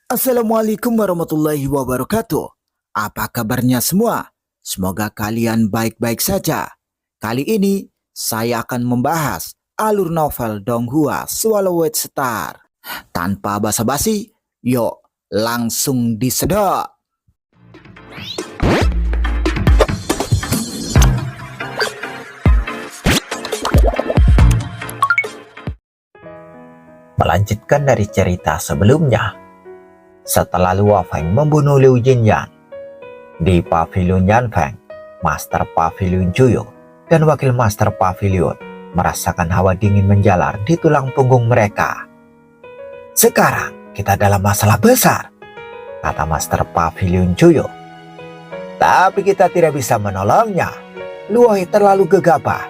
Assalamualaikum warahmatullahi wabarakatuh. Apa kabarnya semua? Semoga kalian baik-baik saja. Kali ini saya akan membahas alur novel Donghua Swallowed Star. Tanpa basa-basi, yuk langsung disedot. Melanjutkan dari cerita sebelumnya, setelah Luo Feng membunuh Liu Jinyan di Pavilion Yanfeng, Master Pavilion Juyo dan Wakil Master Pavilion merasakan hawa dingin menjalar di tulang punggung mereka. "Sekarang kita dalam masalah besar," kata Master Pavilion Juyo. "Tapi kita tidak bisa menolongnya. Luo terlalu gegabah.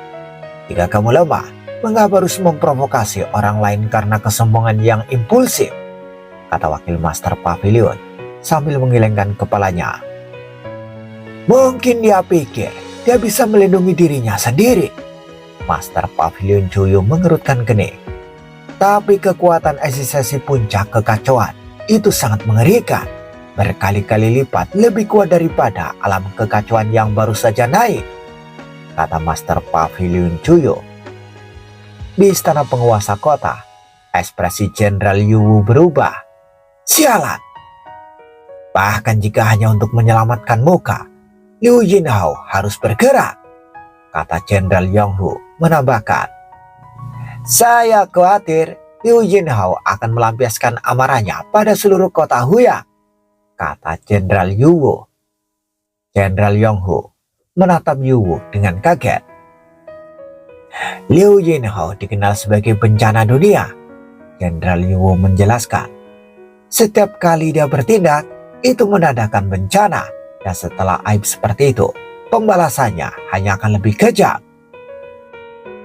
Jika kamu lemah, mengapa harus memprovokasi orang lain karena kesombongan yang impulsif?" kata Wakil Master Pavilion sambil menggelengkan kepalanya. "Mungkin dia pikir dia bisa melindungi dirinya sendiri." Master Pavilion Juyo mengerutkan kening. "Tapi kekuatan eksistensi puncak kekacauan itu sangat mengerikan. Berkali-kali lipat lebih kuat daripada alam kekacauan yang baru saja naik," kata Master Pavilion Juyo. Di istana penguasa kota, ekspresi Jenderal Yu Wu berubah. "Sialan! Bahkan jika hanya untuk menyelamatkan muka, Liu Jinhao harus bergerak," kata Jenderal Yong Hu menambahkan. "Saya khawatir Liu Jinhao akan melampiaskan amarahnya pada seluruh kota Huyang," kata Jenderal Yu Wu. Jenderal Yong Hu menatap Yu Wu dengan kaget. "Liu Jinhao dikenal sebagai bencana dunia," Jenderal Yu Wu menjelaskan. "Setiap kali dia bertindak, itu menandakan bencana, dan setelah aib seperti itu, pembalasannya hanya akan lebih kejam."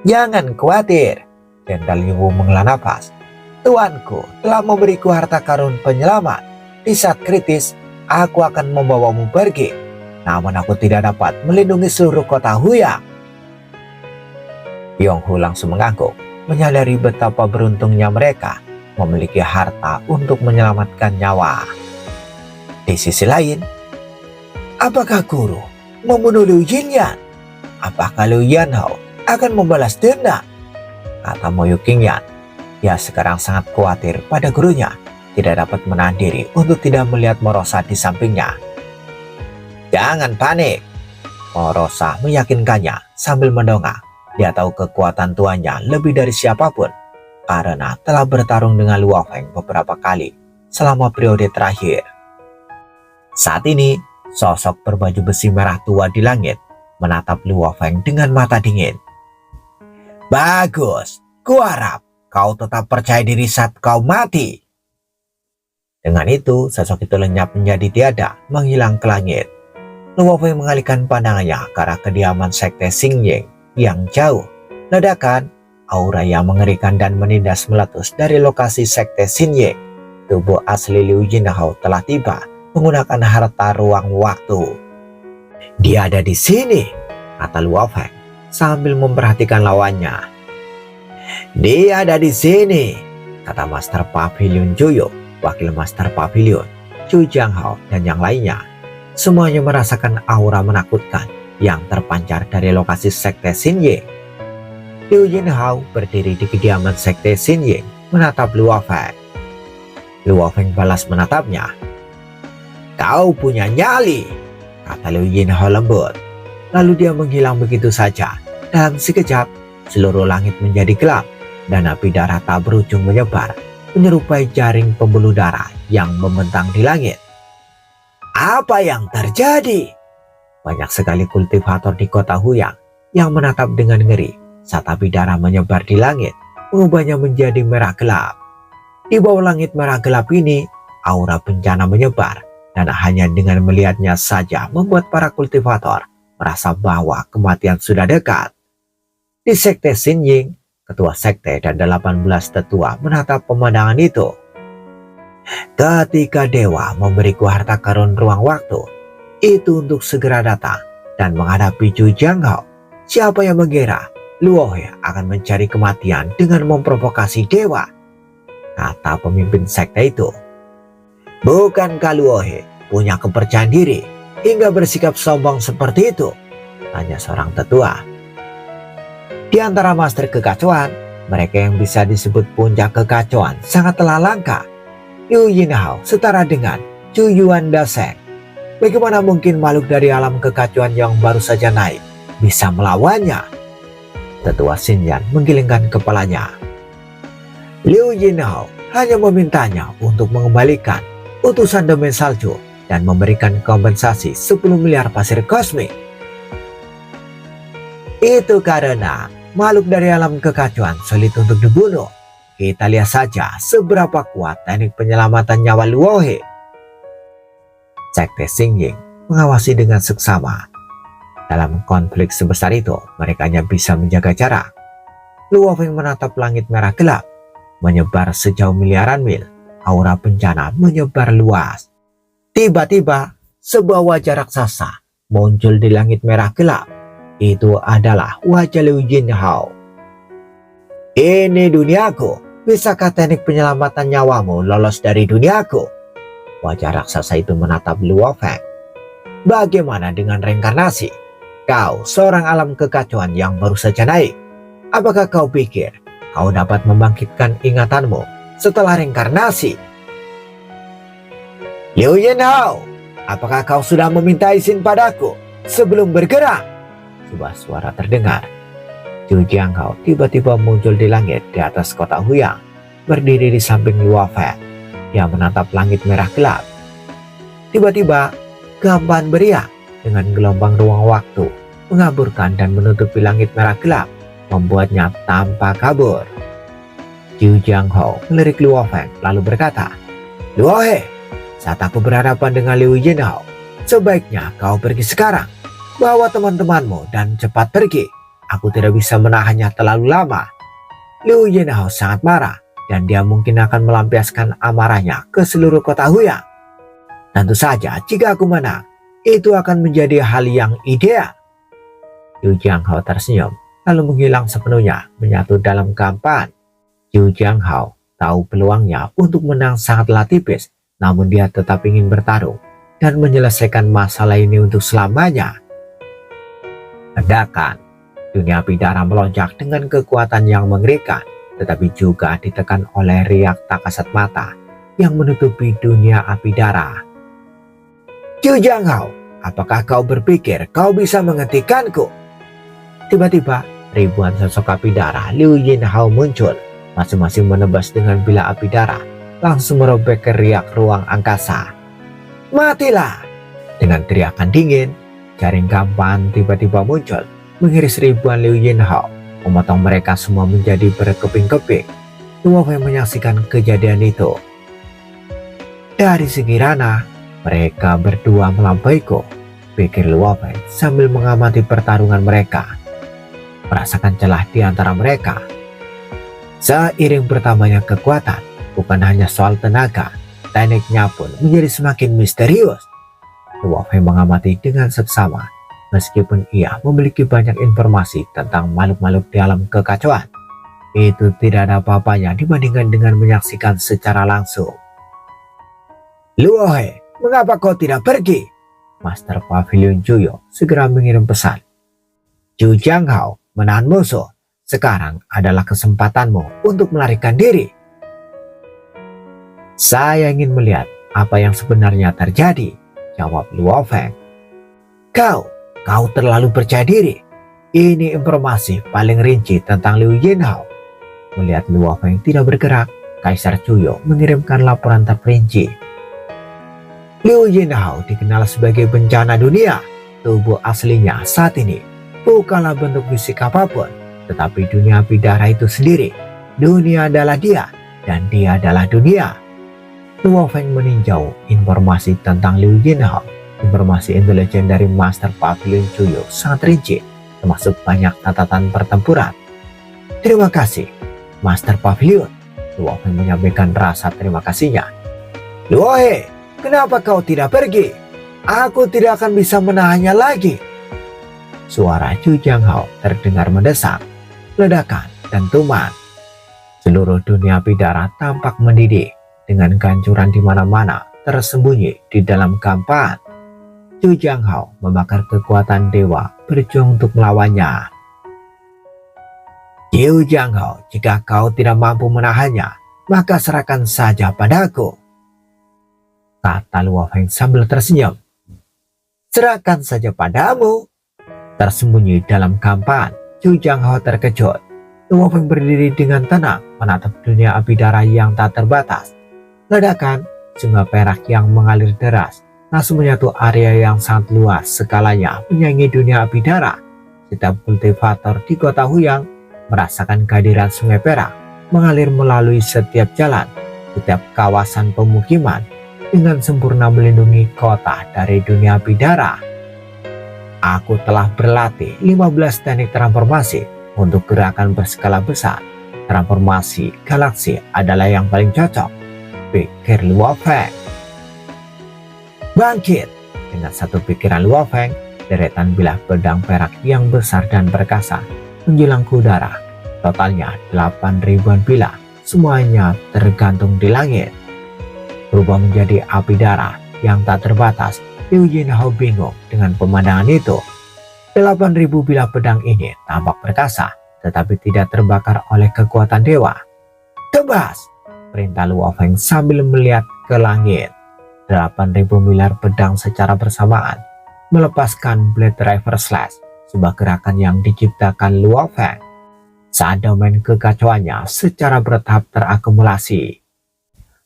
"Jangan khawatir," Jenderal Yu Wu menghela nafas. "Tuanku telah memberiku harta karun penyelamat. Di saat kritis, aku akan membawamu pergi. Namun aku tidak dapat melindungi seluruh kota Huyang." Yong Hu langsung mengangguk, menyadari betapa beruntungnya mereka memiliki harta untuk menyelamatkan nyawa. Di sisi lain, "Apakah guru membunuh Liu Jinyan? Apakah Liu Yanhao akan membalas dendam?" kata Moyu Qingyan. Dia sekarang sangat khawatir pada gurunya tidak dapat menahan diri untuk tidak melihat Morosa di sampingnya. "Jangan panik," Morosa meyakinkannya sambil mendongak. Dia tahu kekuatan tuannya lebih dari siapapun karena telah bertarung dengan Luo Feng beberapa kali selama periode terakhir. Saat ini, sosok berbaju besi merah tua di langit menatap Luo Feng dengan mata dingin. "Bagus, kuharap kau tetap percaya diri saat kau mati." Dengan itu, sosok itu lenyap menjadi tiada, menghilang ke langit. Luo Feng mengalihkan pandangannya ke arah kediaman Sekte Xingying yang jauh. Ledakan, aura yang mengerikan dan menindas meletus dari lokasi Sekte Xingying. Tubuh asli Liu Jinhao telah tiba menggunakan harta ruang waktu. "Dia ada di sini," kata Luo Feng sambil memperhatikan lawannya. "Dia ada di sini," kata Master Pavilion Juyo, Wakil Master Pavilion, Chu Jianghao, dan yang lainnya. Semuanya merasakan aura menakutkan yang terpancar dari lokasi Sekte Xingying. Liu Jinhao berdiri di kediaman Sekte Xingying menatap Luo Feng. Luo Feng balas menatapnya. "Kau punya nyali," kata Liu Jinhao lembut. Lalu dia menghilang begitu saja. Dalam sekejap, seluruh langit menjadi gelap dan api darah tak berujung menyebar, menyerupai jaring pembuluh darah yang membentang di langit. "Apa yang terjadi?" Banyak sekali kultivator di kota Huyang yang menatap dengan ngeri saat api darah menyebar di langit, mengubahnya menjadi merah gelap. Di bawah langit merah gelap ini, aura bencana menyebar, dan hanya dengan melihatnya saja membuat para kultivator merasa bahwa kematian sudah dekat. Di Sekte Xingying, ketua sekte dan 18 tetua menatap pemandangan itu. "Ketika dewa memberiku harta karun ruang waktu, itu untuk segera datang dan menghadapi Chu Jianghao. Siapa yang mengira Luo akan mencari kematian dengan memprovokasi dewa?" kata pemimpin sekte itu. Bukankah Luohe punya kepercayaan diri hingga bersikap sombong seperti itu? Tanya seorang tetua. Di antara master kekacauan, mereka yang bisa disebut puncak kekacauan sangatlah langka. Liu Yinhao setara dengan Zhu Yuan Daseng. Bagaimana mungkin makhluk dari alam kekacauan yang baru saja naik bisa melawannya? Tetua Xinyan menggelengkan kepalanya. Liu Yinhao hanya memintanya untuk mengembalikan utusan domain salju dan memberikan kompensasi 10 miliar pasir kosmik. Itu karena makhluk dari alam kekacauan sulit untuk dibunuh. Kita lihat saja seberapa kuat teknik penyelamatan nyawa Luohe. Sekte Xingying mengawasi dengan seksama. Dalam konflik sebesar itu, mereka hanya bisa menjaga jarak. Luohe menatap langit merah gelap, menyebar sejauh miliaran mil. Aura bencana menyebar luas. Tiba-tiba, sebuah wajah raksasa muncul di langit merah gelap. Itu adalah wajah Liu Yinhao. Ini duniaku. Bisakah teknik penyelamatan nyawamu lolos dari duniaku? Wajah raksasa itu menatap Luo Feng. Bagaimana dengan reinkarnasi? Kau seorang alam kekacauan yang baru saja naik. Apakah kau pikir kau dapat membangkitkan ingatanmu setelah reinkarnasi? Liu Yinhao, apakah kau sudah meminta izin padaku sebelum bergerak? Sebuah suara terdengar. Zhu Jianghao tiba-tiba muncul di langit di atas kota Huyang, berdiri di samping Luo Feng. Dia menatap langit merah gelap. Tiba-tiba, gamparan beriak dengan gelombang ruang waktu mengaburkan dan menutupi langit merah gelap, membuatnya tampak kabur. Zhu Jianghao melirik Luo Feng lalu berkata, "Luohe, saat aku berhadapan dengan Liu Yinhao, sebaiknya kau pergi sekarang. Bawa teman-temanmu dan cepat pergi. Aku tidak bisa menahannya terlalu lama." Liu Yinhao sangat marah dan dia mungkin akan melampiaskan amarahnya ke seluruh kota Huyang. Tentu saja jika aku menang, itu akan menjadi hal yang ideal. Zhu Jianghao tersenyum lalu menghilang sepenuhnya menyatu dalam gamparan. Zhu Jianghao tahu peluangnya untuk menang sangatlah tipis, namun dia tetap ingin bertarung dan menyelesaikan masalah ini untuk selamanya. Ledakan, dunia Abhidharma melonjak dengan kekuatan yang mengerikan, tetapi juga ditekan oleh riak tak kasat mata yang menutupi dunia Abhidharma. Zhu Jianghao, apakah kau berpikir kau bisa menghentikanku? Tiba-tiba, ribuan sosok Abhidharma Liu Yinhao muncul, masing-masing menebas dengan bilah Abhidharma, langsung merobek ke riak ruang angkasa. Matilah! Dengan teriakan dingin, jaring gamparan tiba-tiba muncul, mengiris ribuan Liu Yinhao, memotong mereka semua menjadi berkeping-keping. Luo Feng menyaksikan kejadian itu. Dari segi ranah, mereka berdua melampauiku, pikir Luo Feng sambil mengamati pertarungan mereka. Merasakan celah di antara mereka. Seiring bertambahnya kekuatan, bukan hanya soal tenaga, tekniknya pun menjadi semakin misterius. Luo Feng mengamati dengan seksama, meskipun ia memiliki banyak informasi tentang makhluk-makhluk di alam kekacauan. Itu tidak ada apa-apanya dibandingkan dengan menyaksikan secara langsung. Luohe, mengapa kau tidak pergi? Master Pavilion Juyo segera mengirim pesan. Zhu Jianghao, menahan musuh. Sekarang adalah kesempatanmu untuk melarikan diri. Saya ingin melihat apa yang sebenarnya terjadi, jawab Luo Feng. Kau terlalu percaya diri. Ini informasi paling rinci tentang Liu Yinhao. Melihat Luo Feng tidak bergerak, Kaisar Juyo mengirimkan laporan terperinci. Liu Yinhao dikenal sebagai bencana dunia. Tubuh aslinya saat ini bukanlah bentuk fisik apapun, tetapi dunia Abhidharma itu sendiri. Dunia adalah dia, dan dia adalah dunia. Luo Feng meninjau informasi tentang Liu Yinhao. Informasi intelijen dari Master Pavilion Juyo sangat rinci, termasuk banyak catatan pertempuran. Terima kasih, Master Pavilion. Luo Feng menyampaikan rasa terima kasihnya. Luohe, kenapa kau tidak pergi? Aku tidak akan bisa menahannya lagi. Suara Zhu Jianghao terdengar mendesak. Ledakan dan tuman. Seluruh dunia Abhidharma tampak mendidih dengan kehancuran di mana-mana. tersembunyi di dalam kampan. Zhu Jianghao membakar kekuatan dewa berjuang untuk melawannya. Zhu Jianghao, jika kau tidak mampu menahannya, maka serahkan saja padaku, kata Luo Feng sambil tersenyum. Serahkan saja padamu? Tersembunyi dalam kampan, Zhu Jianghao terkejut. Luo Feng berdiri dengan tenang menatap dunia abidara yang tak terbatas. Ledakan sungai perak yang mengalir deras langsung menyatu area yang sangat luas skalanya menyaingi dunia abidara. Setiap kultivator di kota Huyang merasakan kehadiran sungai perak mengalir melalui setiap jalan, setiap kawasan pemukiman dengan sempurna melindungi kota dari dunia abidara. Aku telah berlatih 15 teknik transformasi untuk gerakan berskala besar. Transformasi galaksi adalah yang paling cocok, pikir Luo Feng. Bangkit! Dengan satu pikiran Luo Feng, deretan bilah pedang perak yang besar dan perkasa menjulang ke udara. Totalnya 8.000-an bilah, semuanya tergantung di langit. Berubah menjadi api darah yang tak terbatas. Liu Jinhao bingung dengan pemandangan itu. 8.000 bilah pedang ini tampak perkasa, tetapi tidak terbakar oleh kekuatan dewa. Tebas! Perintah Luo Feng sambil melihat ke langit. 8.000 miliar pedang secara bersamaan melepaskan Blade Driver Slash, sebuah gerakan yang diciptakan Luo Feng saat domain kekacauannya secara bertahap terakumulasi.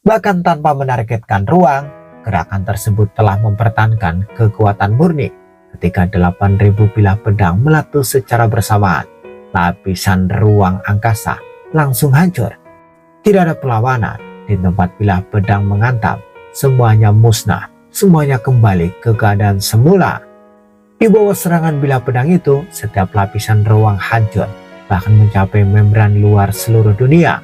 Bahkan tanpa menargetkan ruang, gerakan tersebut telah mempertahankan kekuatan murni. Ketika 8.000 bilah pedang meletus secara bersamaan, lapisan ruang angkasa langsung hancur. Tidak ada perlawanan. Di tempat bilah pedang menghantam, semuanya musnah, semuanya kembali ke keadaan semula. Di bawah serangan bilah pedang itu, setiap lapisan ruang hancur, bahkan mencapai membran luar seluruh dunia.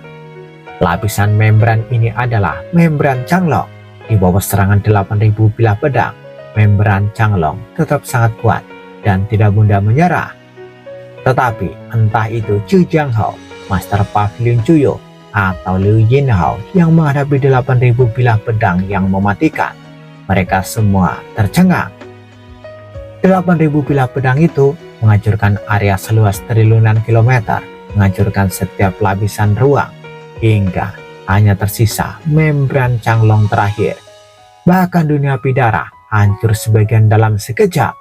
Lapisan membran ini adalah membran Changlong. Di bawah serangan 8.000 bilah pedang, membran Changlong tetap sangat kuat dan tidak mudah menyerah. Tetapi entah itu Zhu Jianghao, Master Pavilion Cuyo, atau Liu Jinhao yang menghadapi 8.000 bilah pedang yang mematikan, mereka semua tercengang. 8.000 bilah pedang itu menghancurkan area seluas triliunan kilometer, menghancurkan setiap lapisan ruang, hingga hanya tersisa membran Changlong terakhir. Bahkan dunia bidara hancur sebagian dalam sekejap.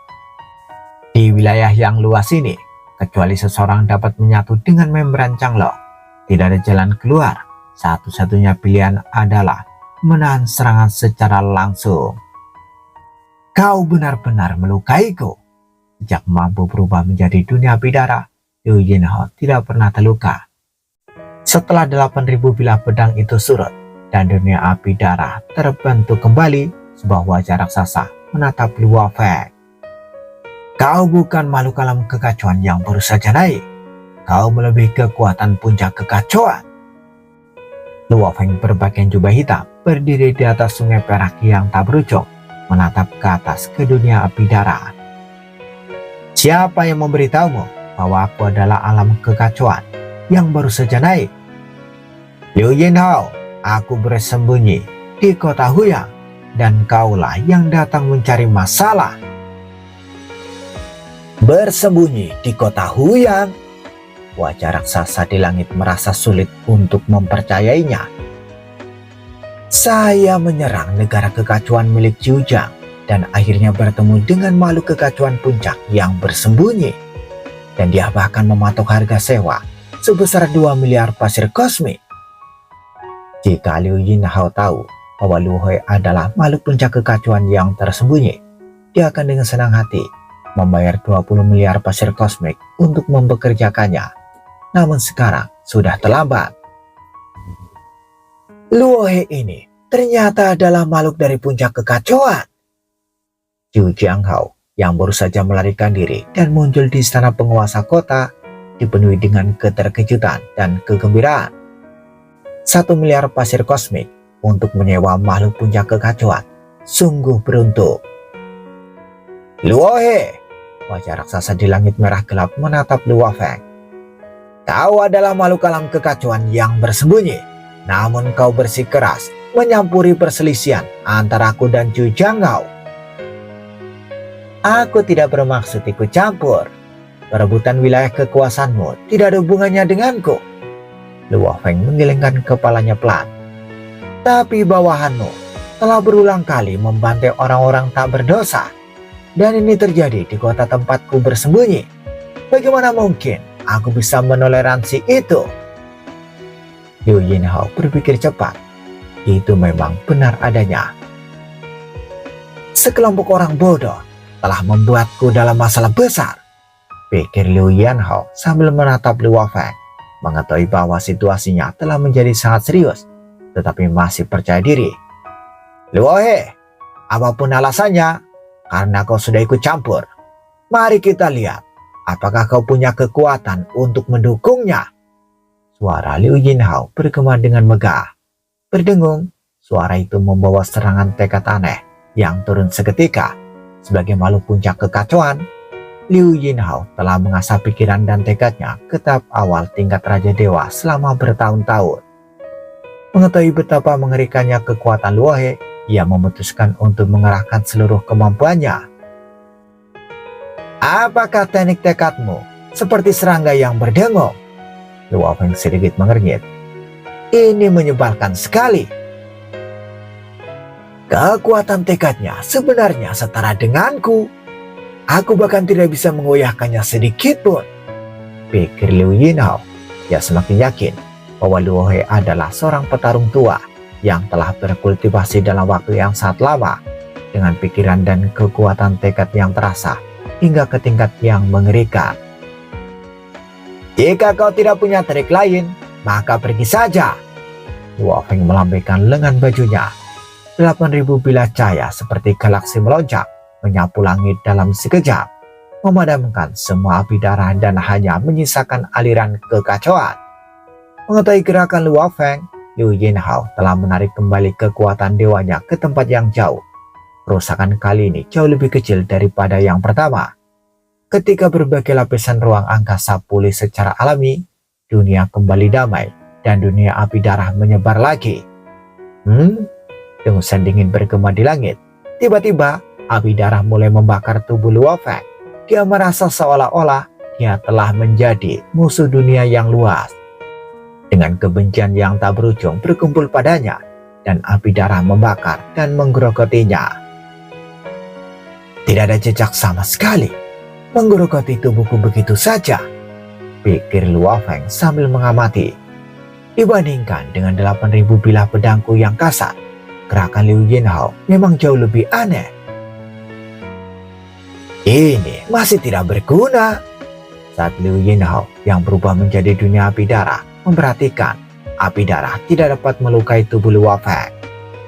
Di wilayah yang luas ini, kecuali seseorang dapat menyatu dengan membran Changlong, tidak ada jalan keluar. Satu-satunya pilihan adalah menahan serangan secara langsung. Kau benar-benar melukaiku. Sejak mampu berubah menjadi dunia bidara, Liu Jinhao tidak pernah terluka. Setelah 8.000 bilah pedang itu surut dan dunia api darah terbentuk kembali, sebuah wajah raksasa menatap Luo Feng. Kau bukan makhluk alam kekacauan yang baru saja naik. Kau melebihi kekuatan puncak kekacauan. Luo Feng berpakaian jubah hitam, berdiri di atas sungai perak yang tak berujung, menatap ke atas ke dunia api darah. Siapa yang memberitahumu bahwa aku adalah alam kekacauan yang baru saja naik? Liu Jinhao, aku bersembunyi di kota Huyang, dan kaulah yang datang mencari masalah. Bersembunyi di kota Huyang? Wajah raksasa di langit merasa sulit untuk mempercayainya. Saya menyerang negara kekacauan milik Zhujiang dan akhirnya bertemu dengan makhluk kekacauan puncak yang bersembunyi. Dan dia bahkan mematok harga sewa sebesar 2 miliar pasir kosmik. Jika Liu Jinhao tahu bahwa Lu Hui adalah makhluk puncak kekacauan yang tersembunyi, dia akan dengan senang hati membayar 20 miliar pasir kosmik untuk mempekerjakannya. Namun sekarang sudah terlambat. Lu Hui ini ternyata adalah makhluk dari puncak kekacauan. Zhu Jianghao yang baru saja melarikan diri dan muncul di istana penguasa kota dipenuhi dengan keterkejutan dan kegembiraan. 1 miliar pasir kosmik untuk menyewa makhluk puncak kekacauan, sungguh beruntung. Luo He, wajah raksasa di langit merah gelap menatap Luo Feng. Kau adalah makhluk alam kekacauan yang bersembunyi, namun kau bersikeras menyampuri perselisihan antara aku dan Ju Janggao. Aku tidak bermaksud ikut campur. Perebutan wilayah kekuasaanmu tidak ada hubungannya denganku. Luo Feng menggelengkan kepalanya pelan. Tapi bawahanmu telah berulang kali membantai orang-orang tak berdosa. Dan ini terjadi di kota tempatku bersembunyi. Bagaimana mungkin aku bisa menoleransi itu? Liu Yinhao berpikir cepat. Itu memang benar adanya. Sekelompok orang bodoh telah membuatku dalam masalah besar, pikir Liu Yinhao sambil menatap Luo Feng. Mengetahui bahwa situasinya telah menjadi sangat serius, tetapi masih percaya diri. Luo He, apapun alasannya, karena kau sudah ikut campur, mari kita lihat apakah kau punya kekuatan untuk mendukungnya. Suara Liu Yinhao bergema dengan megah. Berdengung, suara itu membawa serangan tekad aneh yang turun seketika. Sebagai makhluk puncak kekacauan, Liu Yinhao telah mengasah pikiran dan tekadnya ke tahap awal tingkat Raja Dewa selama bertahun-tahun. Mengetahui betapa mengerikannya kekuatan Luo He, ia memutuskan untuk mengerahkan seluruh kemampuannya. Apakah teknik tekadmu seperti serangga yang berdengung? Luo Feng sedikit mengernyit. Ini menyebalkan sekali. Kekuatan tekadnya sebenarnya setara denganku. Aku bahkan tidak bisa mengoyahkannya sedikit pun, pikir Liu Yinhao. Ia semakin yakin bahwa Luo He adalah seorang petarung tua yang telah berkultivasi dalam waktu yang sangat lama, dengan pikiran dan kekuatan tekad yang terasa hingga ke tingkat yang mengerikan. Jika kau tidak punya trik lain, maka pergi saja. Luo Feng melambaikan lengan bajunya. 8.000 bilah cahaya seperti galaksi melonjak, menyapu langit dalam sekejap, memadamkan semua api darah dan hanya menyisakan aliran kekacauan. Mengetahui gerakan Luo Feng, Liu Yinhao telah menarik kembali kekuatan dewanya ke tempat yang jauh. Kerusakan kali ini jauh lebih kecil daripada yang pertama. Ketika berbagai lapisan ruang angkasa pulih secara alami, dunia kembali damai dan dunia api darah menyebar lagi. Dengusan dingin bergema di langit. Tiba-tiba, api darah mulai membakar tubuh Luo Feng. Dia merasa seolah-olah dia telah menjadi musuh dunia yang luas. Dengan kebencian yang tak berujung berkumpul padanya, dan api darah membakar dan menggerogotinya. Tidak ada jejak sama sekali, menggerogoti tubuhku begitu saja, pikir Luo Feng sambil mengamati. Dibandingkan dengan 8.000 bilah pedangku yang kasar, gerakan Liu Yinhao memang jauh lebih aneh. Ini masih tidak berguna. Saat Liu Yinhao yang berubah menjadi dunia api darah memperhatikan, api darah tidak dapat melukai tubuh Luo Feng.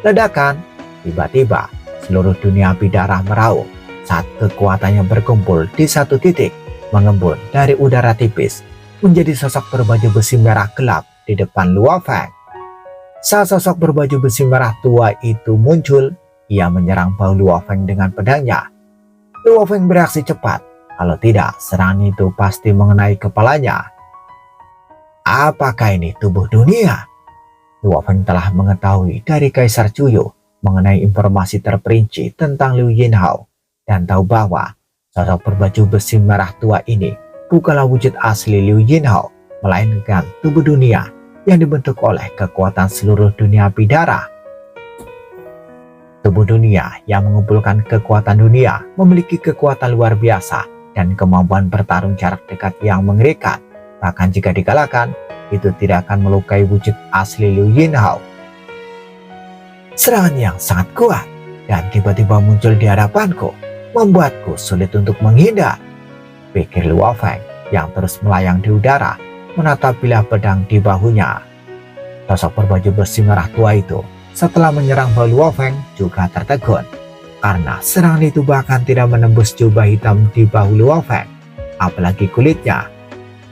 Ledakan, tiba-tiba seluruh dunia api darah meraung saat kekuatannya berkumpul di satu titik, mengembun dari udara tipis menjadi sosok berbaju besi merah gelap di depan Luo Feng. Saat sosok berbaju besi merah tua itu muncul, ia menyerang bahu Luo Feng dengan pedangnya. Luo Feng bereaksi cepat, kalau tidak serangan itu pasti mengenai kepalanya. Apakah ini tubuh dunia? Luo Feng telah mengetahui dari Kaisar Cuyo mengenai informasi terperinci tentang Liu Yinhao, dan tahu bahwa sosok berbaju besi merah tua ini bukanlah wujud asli Liu Yinhao, melainkan tubuh dunia yang dibentuk oleh kekuatan seluruh dunia api darah. Tubuh dunia yang mengumpulkan kekuatan dunia memiliki kekuatan luar biasa dan kemampuan bertarung jarak dekat yang mengerikan. Bahkan jika dikalahkan, itu tidak akan melukai wujud asli Liu Yinhao. Serangan yang sangat kuat dan tiba-tiba muncul di hadapanku, membuatku sulit untuk menghindar, pikir Luo Feng yang terus melayang di udara, menatap bilah pedang di bahunya. Sosok berbaju besi merah tua itu setelah menyerang bahu Luo Feng juga tertegun, karena serangan itu bahkan tidak menembus jubah hitam di bahu Luo Feng, apalagi kulitnya.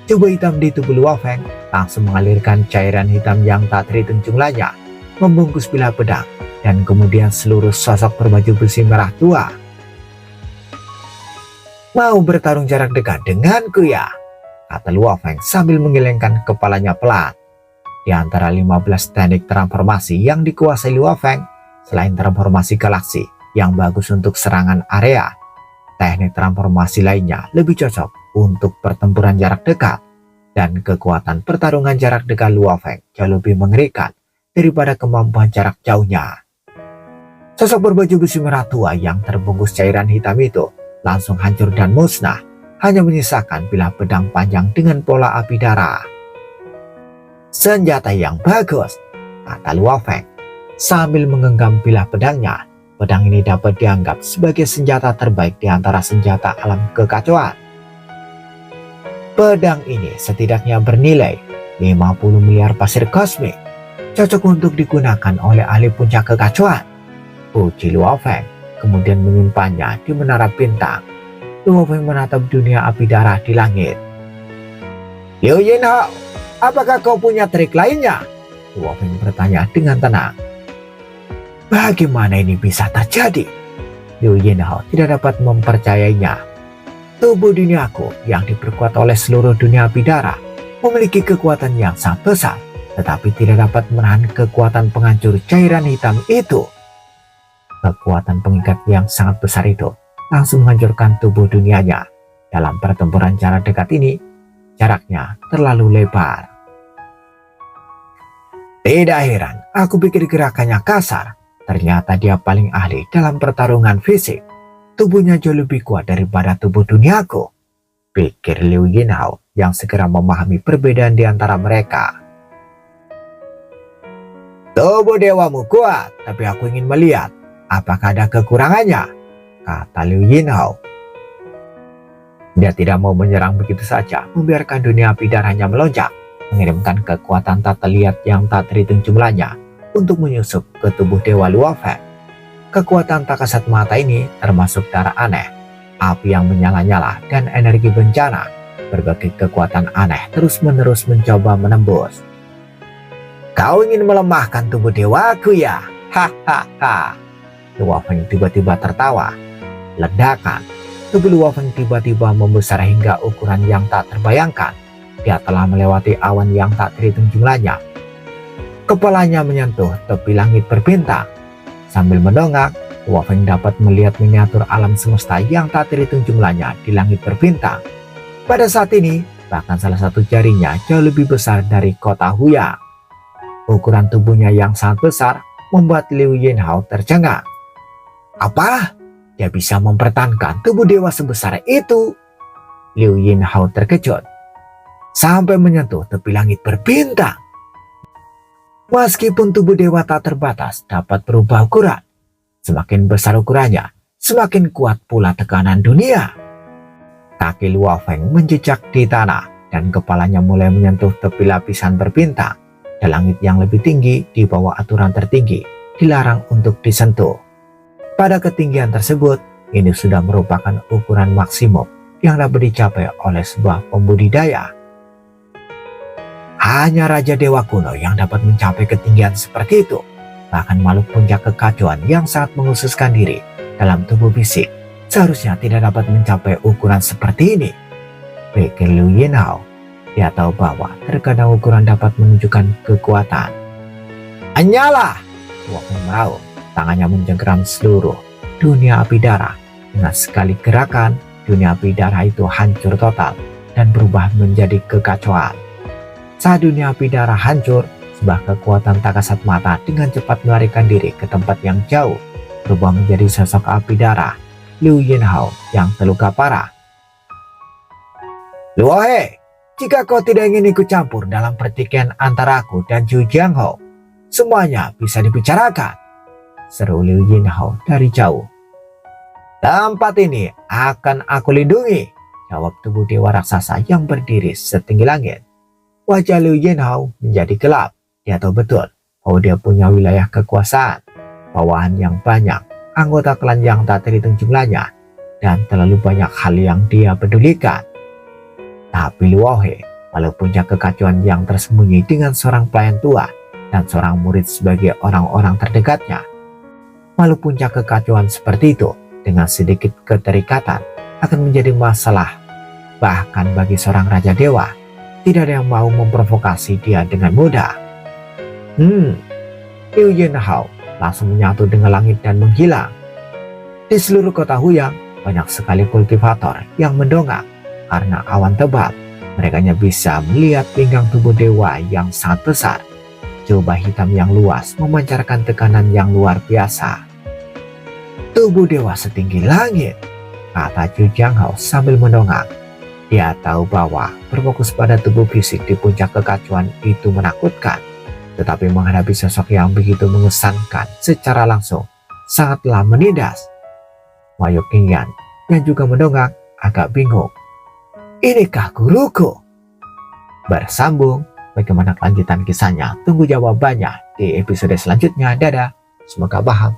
Jubah hitam di tubuh Luo Feng langsung mengalirkan cairan hitam yang tak terhitung jumlahnya, membungkus bilah pedang dan kemudian seluruh sosok berbaju besi merah tua. Mau bertarung jarak dekat denganku ya? Kata Luo Feng sambil menggelengkan kepalanya pelan. di antara 15 teknik transformasi yang dikuasai Luo Feng. Selain transformasi galaksi yang bagus untuk serangan area, teknik transformasi lainnya lebih cocok untuk pertempuran jarak dekat, dan kekuatan pertarungan jarak dekat Luo Feng jauh lebih mengerikan daripada kemampuan jarak jauhnya. Sosok berbaju besi merah tua yang terbungkus cairan hitam itu langsung hancur dan musnah, hanya menyisakan bilah pedang panjang dengan pola api darah. Senjata yang bagus, kata Luo Feng sambil menggenggam bilah pedangnya. Pedang ini dapat dianggap sebagai senjata terbaik di antara senjata alam kekacauan. Pedang ini setidaknya bernilai 50 miliar pasir kosmik, cocok untuk digunakan oleh ahli puncak kekacauan, puji Luo Feng, kemudian menyimpannya di menara bintang. Luo Feng menatap dunia api darah di langit. Liu Yinhao, apakah kau punya trik lainnya? Luo Feng bertanya dengan tenang. Bagaimana ini bisa terjadi? Liu Yinhao tidak dapat mempercayainya. Tubuh duniaku yang diperkuat oleh seluruh dunia api darah memiliki kekuatan yang sangat besar, tetapi tidak dapat menahan kekuatan penghancur cairan hitam itu. Kekuatan pengikat yang sangat besar itu langsung menghancurkan tubuh dunianya. Dalam pertempuran jarak dekat ini, jaraknya terlalu lebar. Tidak heran, aku pikir gerakannya kasar. Ternyata dia paling ahli dalam pertarungan fisik. Tubuhnya jauh lebih kuat daripada tubuh duniaku, pikir Liu Yinhao yang segera memahami perbedaan di antara mereka. Tubuh dewamu kuat, tapi aku ingin melihat apakah ada kekurangannya, kata Liu Yinhao. Dia tidak mau menyerang begitu saja, membiarkan dunia api darahnya melonjak, mengirimkan kekuatan tak terlihat yang tak terhitung jumlahnya untuk menyusup ke tubuh Dewa Luo Feng. Kekuatan tak kasat mata ini termasuk darah aneh, api yang menyala-nyala, dan energi bencana. Berbagai kekuatan aneh terus-menerus mencoba menembus. Kau ingin melemahkan tubuh dewaku ya? Hahaha. Luo Feng tiba-tiba tertawa. Ledakan. Tubuh Luo Feng tiba-tiba membesar hingga ukuran yang tak terbayangkan. Dia telah melewati awan yang tak terhitung jumlahnya. Kepalanya menyentuh tepi langit berbintang. Sambil mendongak, Luo Feng dapat melihat miniatur alam semesta yang tak terhitung jumlahnya di langit berbintang. Pada saat ini, bahkan salah satu jarinya jauh lebih besar dari kota Huya. Ukuran tubuhnya yang sangat besar membuat Liu Yinhao tercengang. Apa? Dia bisa mempertahankan tubuh dewa sebesar itu? Liu Yinhao terkejut. Sampai menyentuh tepi langit berbintang. Meskipun tubuh dewa tak terbatas dapat berubah ukuran, semakin besar ukurannya, semakin kuat pula tekanan dunia. Kaki Luo Feng menjejak di tanah dan kepalanya mulai menyentuh tepi lapisan berbintang. Di langit yang lebih tinggi di bawah aturan tertinggi, dilarang untuk disentuh. Pada ketinggian tersebut, ini sudah merupakan ukuran maksimum yang dapat dicapai oleh sebuah pembudidaya. Hanya Raja Dewa kuno yang dapat mencapai ketinggian seperti itu. Bahkan makhluk puncak kekacauan yang sangat menghususkan diri dalam tubuh fisik seharusnya tidak dapat mencapai ukuran seperti ini, pikir Liu Yinhao. Dia tahu bahwa terkadang ukuran dapat menunjukkan kekuatan. Hanyalah! Luo Feng meraung, tangannya mencengkeram seluruh dunia api darah. Dengan sekali gerakan, dunia api darah itu hancur total dan berubah menjadi kekacauan. Saat dunia api darah hancur, sebuah kekuatan tak kasat mata dengan cepat melarikan diri ke tempat yang jauh, berubah menjadi sosok api darah, Liu Yinhao yang terluka parah. Luo He, jika kau tidak ingin ikut campur dalam pertikaian antara aku dan Zhu Jianghou, semuanya bisa dibicarakan, seru Liu Yinhao dari jauh. Tempat ini akan aku lindungi, jawab tubuh dewa raksasa yang berdiri setinggi langit. Wajah Liu Yinhao menjadi gelap. Dia tahu betul bahwa dia punya wilayah kekuasaan, bawahan yang banyak, anggota klan yang tak terhitung jumlahnya, dan terlalu banyak hal yang dia pedulikan. Tapi Luo He, walaupun punya kekacauan yang tersembunyi dengan seorang pelayan tua dan seorang murid sebagai orang-orang terdekatnya, walaupun punya kekacauan seperti itu dengan sedikit keterikatan akan menjadi masalah. Bahkan bagi seorang Raja Dewa, tidak ada yang mau memprovokasi dia dengan mudah. Liu Yunhao langsung menyatu dengan langit dan menghilang. Di seluruh kota Huyang, banyak sekali kultivator yang mendongak karena awan tebal. Mereka hanya bisa melihat pinggang tubuh dewa yang sangat besar. Jubah hitam yang luas memancarkan tekanan yang luar biasa. Tubuh dewa setinggi langit, kata Zhu Jianghao sambil mendongak. Dia tahu bahwa berfokus pada tubuh fisik di puncak kekacauan itu menakutkan. Tetapi menghadapi sosok yang begitu mengesankan secara langsung, sangatlah menindas. Wayou Qingyan yang juga mendongak agak bingung. Inikah guruku? Bersambung, bagaimana kelanjutan kisahnya? Tunggu jawabannya di episode selanjutnya. Dadah, semoga paham.